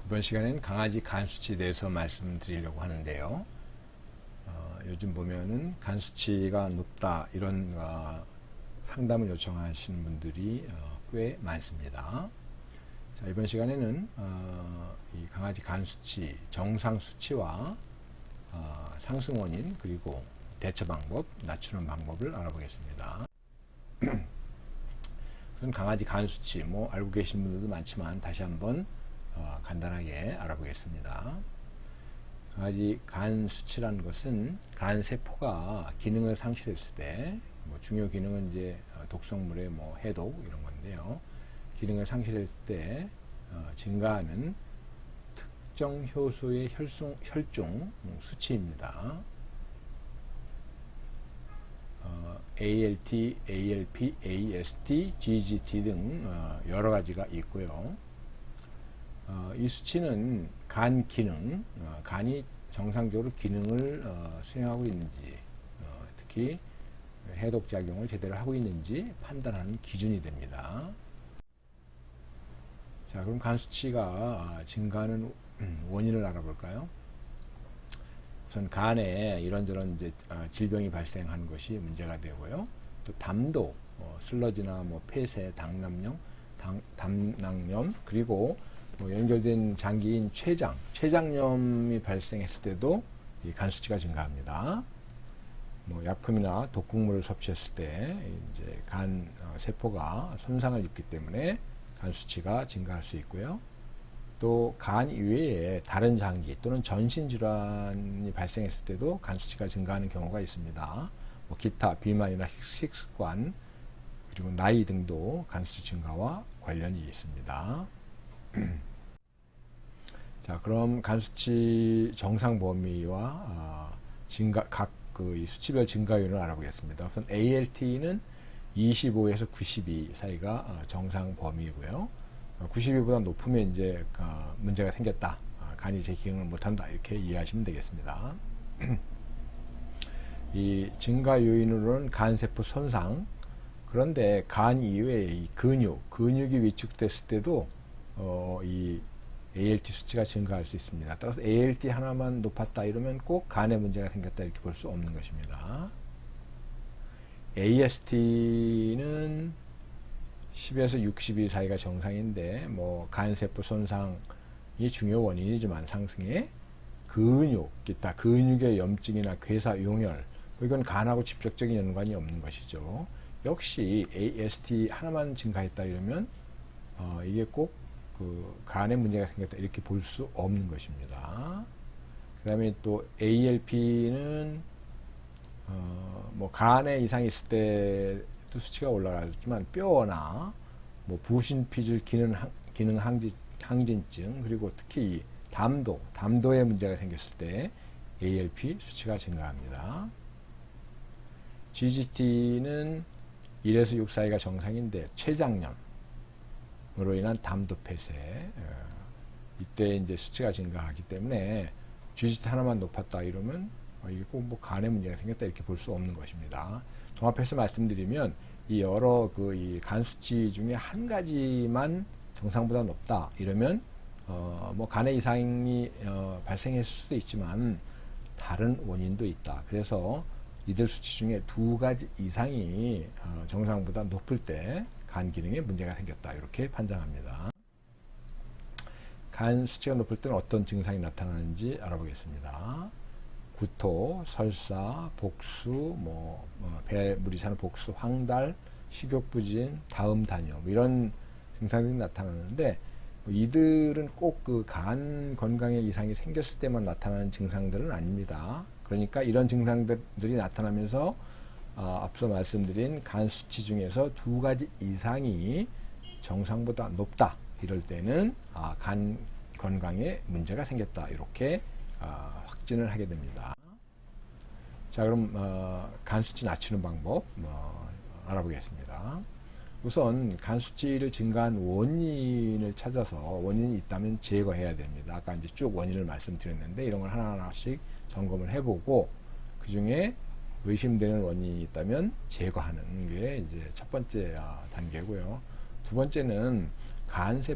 이번 시간에는 강아지 간 수치에 대해서 말씀드리려고 하는데요. 요즘 보면은 간 수치가 높다 이런 상담을 요청하시는 분들이 꽤 많습니다. 자, 이번 시간에는 이 강아지 간 수치, 정상 수치와 상승 원인 그리고 대처 방법, 낮추는 방법을 알아보겠습니다. 우선 강아지 간 수치 알고 계신 분들도 많지만 다시 한번 간단하게 알아보겠습니다. 강아지 간 수치라는 것은 간 세포가 기능을 상실했을 때, 중요 기능은 이제 독성물의 해독 이런 건데요. 기능을 상실했을 때 증가하는 특정 효소의 혈중 수치입니다. ALT, ALP, AST, GGT 등 여러 가지가 있고요. 이 수치는 간 기능, 간이 정상적으로 기능을 수행하고 있는지, 특히 해독작용을 제대로 하고 있는지 판단하는 기준이 됩니다. 자, 그럼 간 수치가 증가하는 원인을 알아볼까요? 우선 간에 이런저런 이제 질병이 발생하는 것이 문제가 되고요. 또 담도, 슬러지나 폐쇄, 담낭염, 그리고 연결된 장기인 췌장염이 발생했을 때도 이 간 수치가 증가합니다. 약품이나 독극물을 섭취했을 때 이제 간 세포가 손상을 입기 때문에 간 수치가 증가할 수 있고요. 또 간 이외에 다른 장기 또는 전신 질환이 발생했을 때도 간 수치가 증가하는 경우가 있습니다. 기타 비만이나 식습관 그리고 나이 등도 간 수치 증가와 관련이 있습니다. 자, 그럼 간 수치 정상 범위와 각 수치별 증가율을 알아보겠습니다. 우선 ALT는 25에서 92 사이가 정상 범위이고요. 92보다 높으면 이제 문제가 생겼다. 간이 제 기능을 못한다. 이렇게 이해하시면 되겠습니다. 이 증가 요인으로는 간세포 손상, 그런데 간 이외에 이 근육이 위축됐을 때도 이 ALT 수치가 증가할 수 있습니다. 따라서 ALT 하나만 높았다 이러면 꼭 간에 문제가 생겼다 이렇게 볼 수 없는 것입니다. AST는 10에서 62 사이가 정상인데 간세포 손상이 중요 원인이지만 상승에 기타 근육의 염증이나 괴사 용혈 이건 간하고 직접적인 연관이 없는 것이죠. 역시 AST 하나만 증가했다 이러면 이게 꼭 간에 문제가 생겼다 이렇게 볼 수 없는 것입니다. 그 다음에 또 ALP는 간에 이상이 있을 때도 수치가 올라가지만 뼈나 부신피질 기능 항진증 그리고 특히 담도에 문제가 생겼을 때 ALP 수치가 증가합니다. GGT는 1에서 6 사이가 정상인데 췌장염으로 인한 담도 폐쇄 이때 이제 수치가 증가하기 때문에 GGT 하나만 높았다 이러면 이게 꼭 간에 문제가 생겼다 이렇게 볼 수 없는 것입니다. 종합해서 말씀드리면 이 여러 이 간 수치 중에 한 가지만 정상보다 높다 이러면 간에 이상이 발생했을 수도 있지만 다른 원인도 있다. 그래서 이들 수치 중에 2가지 이상이 정상보다 높을 때 간 기능에 문제가 생겼다 이렇게 판단합니다. 간 수치가 높을 때는 어떤 증상이 나타나는지 알아보겠습니다. 구토, 설사, 복수, 배 물이 차는 복수, 황달, 식욕부진, 다음 단요 이런 증상들이 나타나는데 이들은 꼭 간 건강에 이상이 생겼을 때만 나타나는 증상들은 아닙니다. 그러니까 이런 증상들이 나타나면서 앞서 말씀드린 간 수치 중에서 2가지 이상이 정상보다 높다 이럴 때는 간 건강에 문제가 생겼다 이렇게 확진을 하게 됩니다. 자, 그럼 간 수치 낮추는 방법 알아보겠습니다. 우선 간 수치를 증가한 원인을 찾아서 원인이 있다면 제거해야 됩니다. 아까 이제 쭉 원인을 말씀드렸는데 이런 걸 하나하나씩 점검을 해보고 그 중에 의심되는 원인이 있다면 제거하는 게 이제 첫 번째 단계고요. 두 번째는 간세